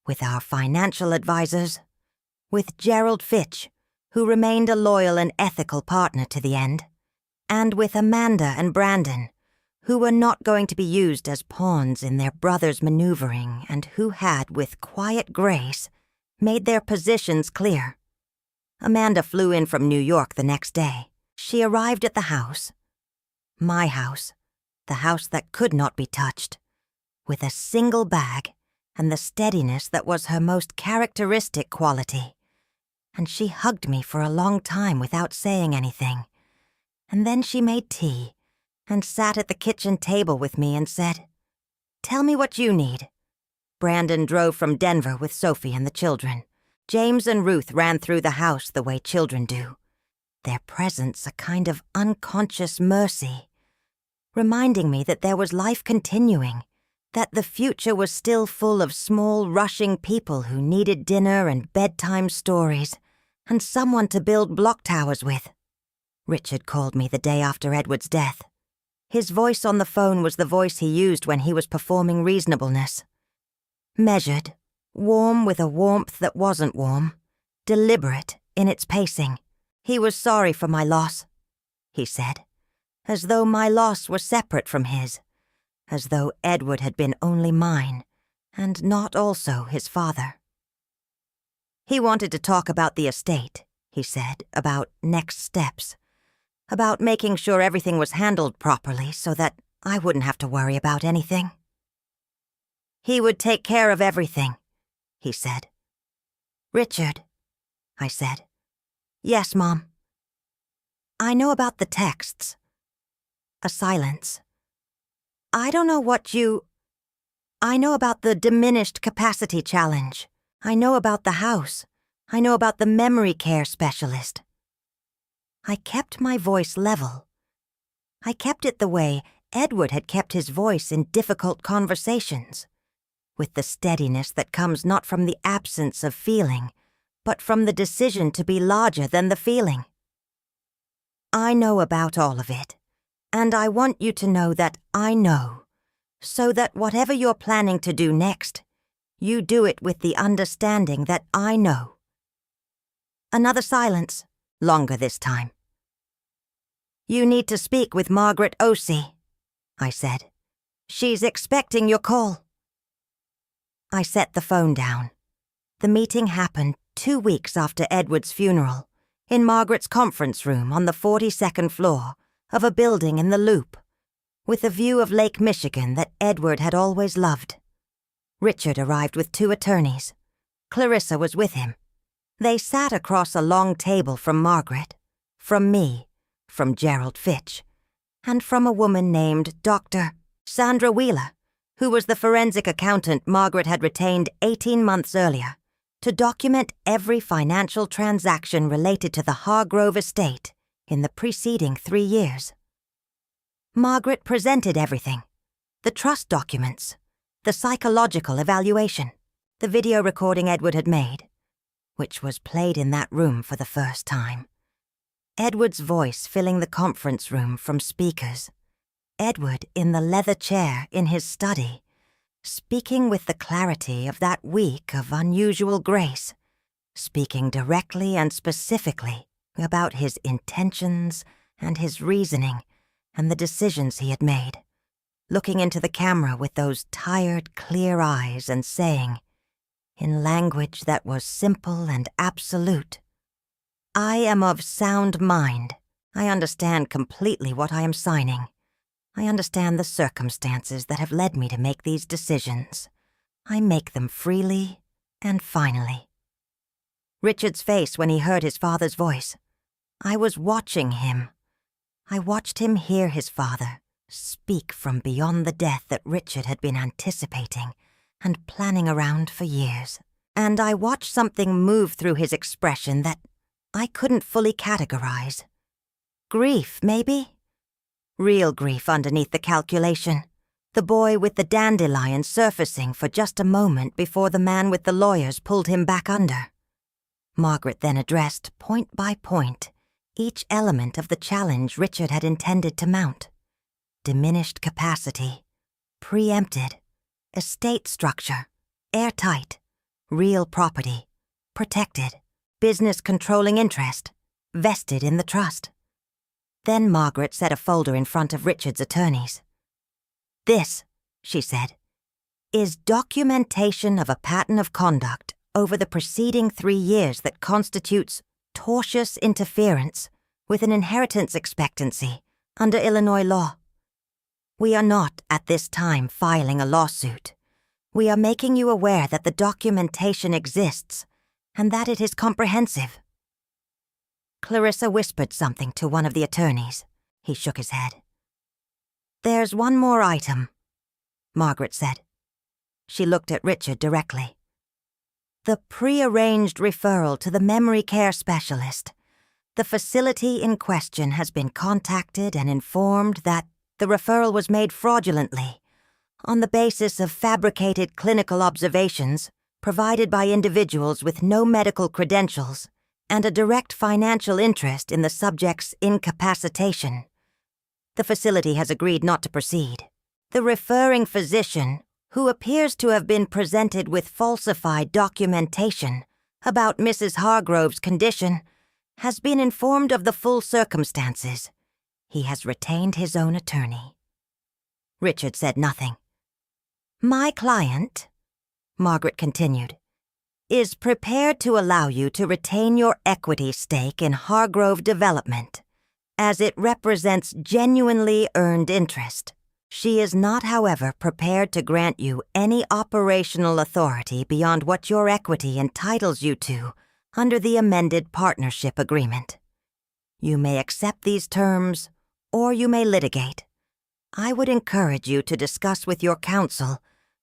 with our financial advisors, with Gerald Fitch, who remained a loyal and ethical partner to the end, and with Amanda and Brandon, who were not going to be used as pawns in their brother's maneuvering and who had, with quiet grace, made their positions clear. Amanda flew in from New York the next day. She arrived at the house, my house, the house that could not be touched, with a single bag and the steadiness that was her most characteristic quality. And she hugged me for a long time without saying anything. And then she made tea and sat at the kitchen table with me and said, "Tell me what you need." Brandon drove from Denver with Sophie and the children. James and Ruth ran through the house the way children do, their presence a kind of unconscious mercy, reminding me that there was life continuing, that the future was still full of small, rushing people who needed dinner and bedtime stories, and someone to build block towers with. Richard called me the day after Edward's death. His voice on the phone was the voice he used when he was performing reasonableness. Measured, warm with a warmth that wasn't warm, deliberate in its pacing. He was sorry for my loss, he said, as though my loss were separate from his, as though Edward had been only mine, and not also his father. He wanted to talk about the estate, he said, about next steps, about making sure everything was handled properly so that I wouldn't have to worry about anything. He would take care of everything, he said. "Richard," I said. "Yes, Mom." "I know about the texts." A silence. "I don't know what you... I know about the diminished capacity challenge. I know about the house. I know about the memory care specialist." I kept my voice level. I kept it the way Edward had kept his voice in difficult conversations, with the steadiness that comes not from the absence of feeling, but from the decision to be larger than the feeling. "I know about all of it, and I want you to know that I know, so that whatever you're planning to do next, you do it with the understanding that I know." Another silence, longer this time. "You need to speak with Margaret Osei," I said. "She's expecting your call." I set the phone down. The meeting happened 2 weeks after Edward's funeral, in Margaret's conference room on the 42nd floor of a building in the Loop, with a view of Lake Michigan that Edward had always loved. Richard arrived with 2 attorneys. Clarissa was with him. They sat across a long table from Margaret, from me, from Gerald Fitch, and from a woman named Dr. Sandra Wheeler, who was the forensic accountant Margaret had retained 18 months earlier to document every financial transaction related to the Hargrove estate in the preceding 3 years. Margaret presented everything: the trust documents, the psychological evaluation, the video recording Edward had made, which was played in that room for the first time. Edward's voice filling the conference room from speakers. Edward in the leather chair in his study, speaking with the clarity of that week of unusual grace, speaking directly and specifically about his intentions and his reasoning and the decisions he had made, looking into the camera with those tired, clear eyes and saying, in language that was simple and absolute, "I am of sound mind. I understand completely what I am signing. I understand the circumstances that have led me to make these decisions. I make them freely and finally." Richard's face when he heard his father's voice. I was watching him. I watched him hear his father speak from beyond the death that Richard had been anticipating and planning around for years. And I watched something move through his expression that I couldn't fully categorize. Grief, maybe? Real grief underneath the calculation. The boy with the dandelion surfacing for just a moment before the man with the lawyers pulled him back under. Margaret then addressed, point by point, each element of the challenge Richard had intended to mount. Diminished capacity, preempted, estate structure, airtight, real property, protected, business controlling interest, vested in the trust. Then Margaret set a folder in front of Richard's attorneys. "This," she said, "is documentation of a pattern of conduct over the preceding 3 years that constitutes tortious interference with an inheritance expectancy under Illinois law. We are not, at this time, filing a lawsuit. We are making you aware that the documentation exists and that it is comprehensive." Clarissa whispered something to one of the attorneys. He shook his head. "There's one more item," Margaret said. She looked at Richard directly. "The pre-arranged referral to the memory care specialist. The facility in question has been contacted and informed that the referral was made fraudulently, on the basis of fabricated clinical observations provided by individuals with no medical credentials and a direct financial interest in the subject's incapacitation. The facility has agreed not to proceed. The referring physician, who appears to have been presented with falsified documentation about Mrs. Hargrove's condition, has been informed of the full circumstances. He has retained his own attorney." Richard said nothing. "My client," Margaret continued, "is prepared to allow you to retain your equity stake in Hargrove Development, as it represents genuinely earned interest. She is not, however, prepared to grant you any operational authority beyond what your equity entitles you to under the amended partnership agreement. You may accept these terms, or you may litigate. I would encourage you to discuss with your counsel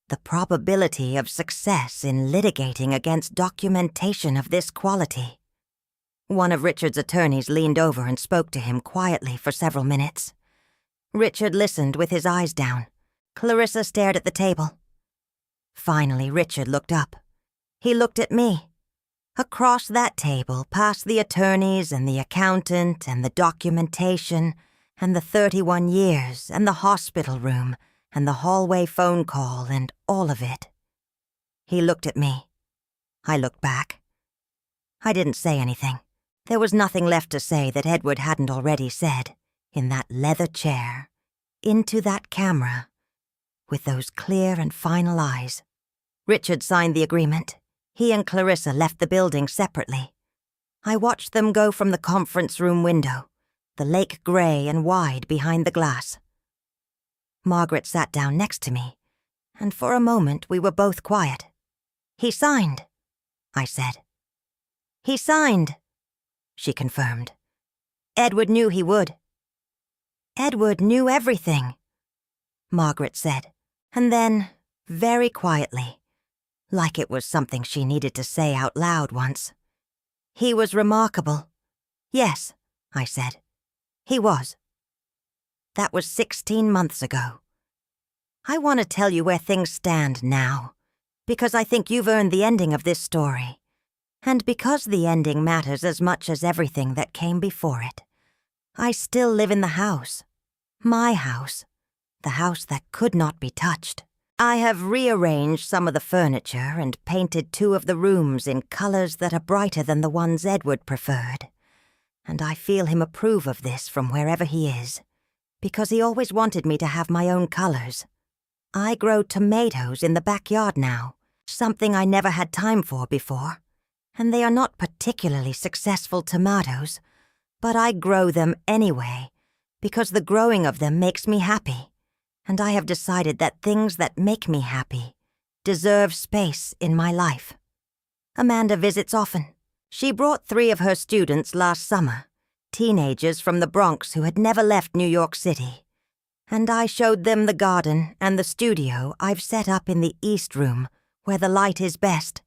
the probability of success in litigating against documentation of this quality." One of Richard's attorneys leaned over and spoke to him quietly for several minutes. Richard listened with his eyes down. Clarissa stared at the table. Finally, Richard looked up. He looked at me. Across that table, past the attorneys and the accountant and the documentation and the 31 years and the hospital room and the hallway phone call and all of it. He looked at me. I looked back. I didn't say anything. There was nothing left to say that Edward hadn't already said, in that leather chair, into that camera, with those clear and final eyes. Richard signed the agreement. He and Clarissa left the building separately. I watched them go from the conference room window, the lake gray and wide behind the glass. Margaret sat down next to me, and for a moment we were both quiet. "He signed," I said. "He signed," she confirmed. "Edward knew he would." "Edward knew everything," Margaret said, and then, very quietly, like it was something she needed to say out loud once, "He was remarkable." "Yes," I said. "He was." That was 16 months ago. I want to tell you where things stand now, because I think you've earned the ending of this story, and because the ending matters as much as everything that came before it. I still live in the house. My house. The house that could not be touched. I have rearranged some of the furniture and painted 2 of the rooms in colors that are brighter than the ones Edward preferred. And I feel him approve of this from wherever he is, because he always wanted me to have my own colors. I grow tomatoes in the backyard now, something I never had time for before. And they are not particularly successful tomatoes, but I grow them anyway, because the growing of them makes me happy. And I have decided that things that make me happy deserve space in my life. Amanda visits often. She brought 3 of her students last summer, teenagers from the Bronx who had never left New York City. And I showed them the garden and the studio I've set up in the East Room, where the light is best.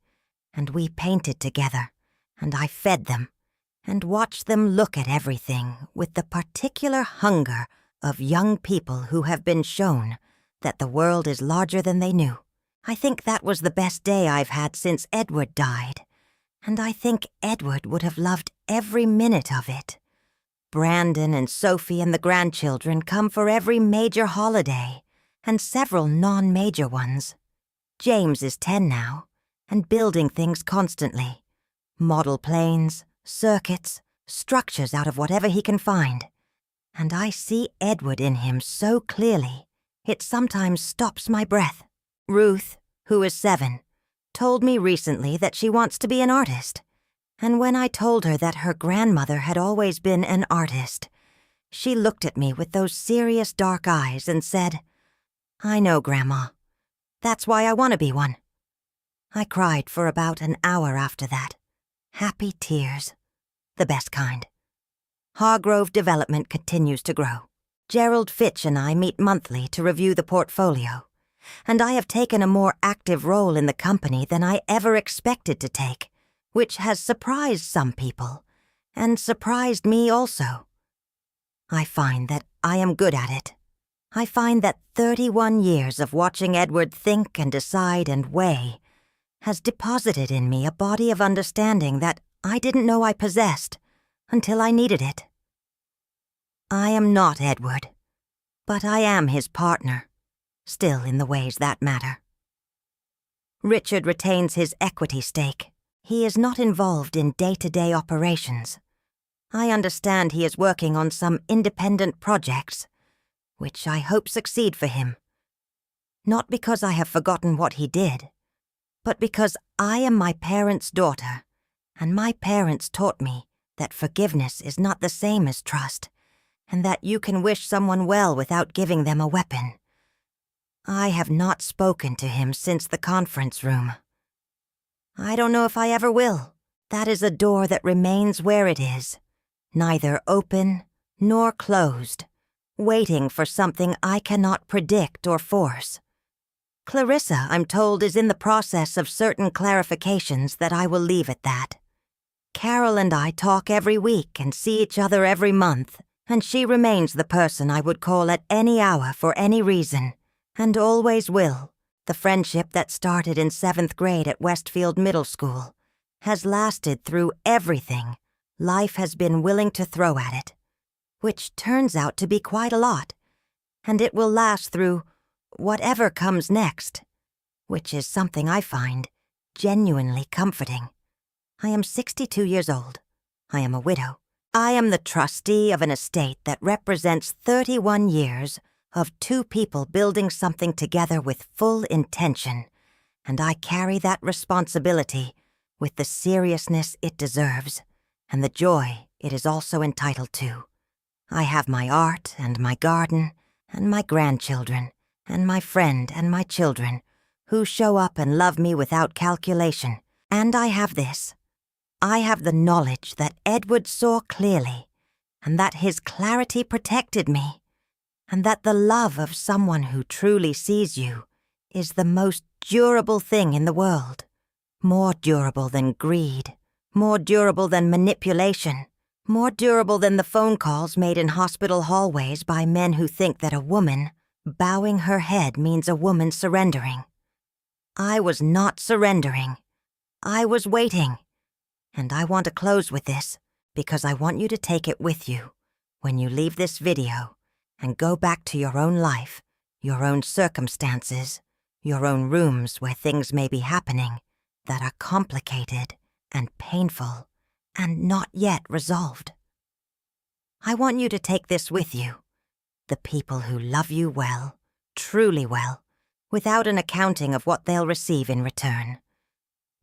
And we painted together, and I fed them, and watched them look at everything with the particular hunger of young people who have been shown that the world is larger than they knew. I think that was the best day I've had since Edward died, and I think Edward would have loved every minute of it. Brandon and Sophie and the grandchildren come for every major holiday, and several non-major ones. James is 10 now, and building things constantly. Model planes, circuits, structures out of whatever he can find. And I see Edward in him so clearly, it sometimes stops my breath. Ruth, who is 7, told me recently that she wants to be an artist. And when I told her that her grandmother had always been an artist, she looked at me with those serious dark eyes and said, "I know, Grandma. That's why I want to be one." I cried for about an hour after that. Happy tears. The best kind. Hargrove Development continues to grow. Gerald Fitch and I meet monthly to review the portfolio, and I have taken a more active role in the company than I ever expected to take, which has surprised some people, and surprised me also. I find that I am good at it. I find that 31 years of watching Edward think and decide and weigh has deposited in me a body of understanding that I didn't know I possessed until I needed it. I am not Edward, but I am his partner, still in the ways that matter. Richard retains his equity stake. He is not involved in day-to-day operations. I understand he is working on some independent projects, which I hope succeed for him. Not because I have forgotten what he did, but because I am my parents' daughter, and my parents taught me that forgiveness is not the same as trust, and that you can wish someone well without giving them a weapon. I have not spoken to him since the conference room. I don't know if I ever will. That is a door that remains where it is, neither open nor closed, waiting for something I cannot predict or force. Clarissa, I'm told, is in the process of certain clarifications that I will leave at that. Carol and I talk every week and see each other every month, and she remains the person I would call at any hour for any reason, and always will. The friendship that started in 7th grade at Westfield Middle School has lasted through everything life has been willing to throw at it, which turns out to be quite a lot, and it will last through whatever comes next, which is something I find genuinely comforting. I am 62 years old. I am a widow. I am the trustee of an estate that represents 31 years of two people building something together with full intention, and I carry that responsibility with the seriousness it deserves and the joy it is also entitled to. I have my art and my garden and my grandchildren and my friend and my children who show up and love me without calculation, and I have this. I have the knowledge that Edward saw clearly, and that his clarity protected me, and that the love of someone who truly sees you is the most durable thing in the world, more durable than greed, more durable than manipulation, more durable than the phone calls made in hospital hallways by men who think that a woman bowing her head means a woman surrendering. I was not surrendering. I was waiting. And I want to close with this because I want you to take it with you when you leave this video and go back to your own life, your own circumstances, your own rooms where things may be happening that are complicated and painful and not yet resolved. I want you to take this with you, the people who love you well, truly well, without an accounting of what they'll receive in return.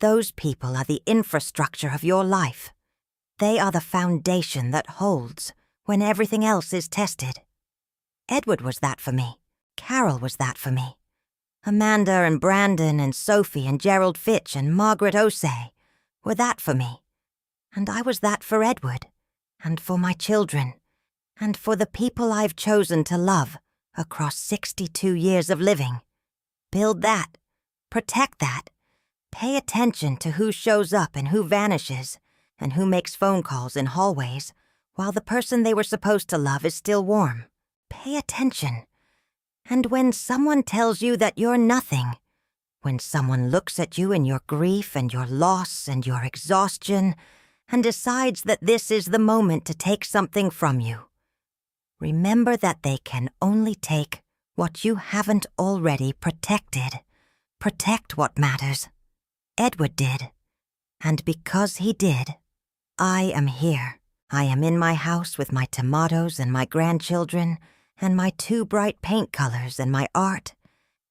Those people are the infrastructure of your life. They are the foundation that holds when everything else is tested. Edward was that for me. Carol was that for me. Amanda and Brandon and Sophie and Gerald Fitch and Margaret Osei were that for me. And I was that for Edward, and for my children, and for the people I've chosen to love across 62 years of living. Build that. Protect that. Pay attention to who shows up and who vanishes, and who makes phone calls in hallways while the person they were supposed to love is still warm. Pay attention. And when someone tells you that you're nothing, when someone looks at you in your grief and your loss and your exhaustion and decides that this is the moment to take something from you, remember that they can only take what you haven't already protected. Protect what matters. Edward did. And because he did, I am here. I am in my house with my tomatoes and my grandchildren and my 2 bright paint colors and my art,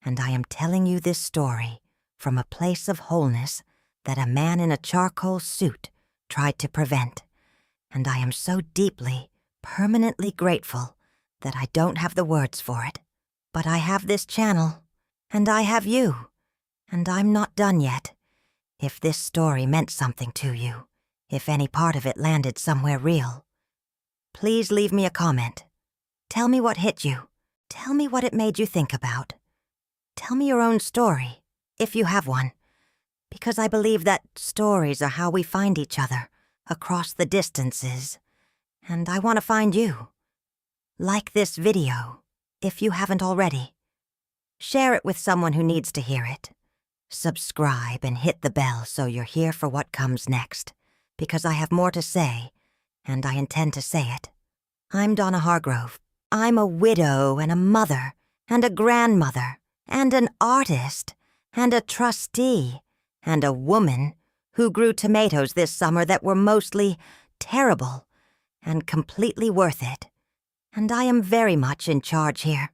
and I am telling you this story from a place of wholeness that a man in a charcoal suit tried to prevent, and I am so deeply, permanently grateful that I don't have the words for it. But I have this channel, and I have you, and I'm not done yet. If this story meant something to you, if any part of it landed somewhere real, please leave me a comment. Tell me what hit you. Tell me what it made you think about. Tell me your own story, if you have one, because I believe that stories are how we find each other across the distances, and I want to find you. Like this video, if you haven't already. Share it with someone who needs to hear it. Subscribe and hit the bell so you're here for what comes next, because I have more to say, and I intend to say it. I'm Donna Hargrove. I'm a widow and a mother and a grandmother and an artist and a trustee and a woman who grew tomatoes this summer that were mostly terrible and completely worth it. And I am very much in charge here.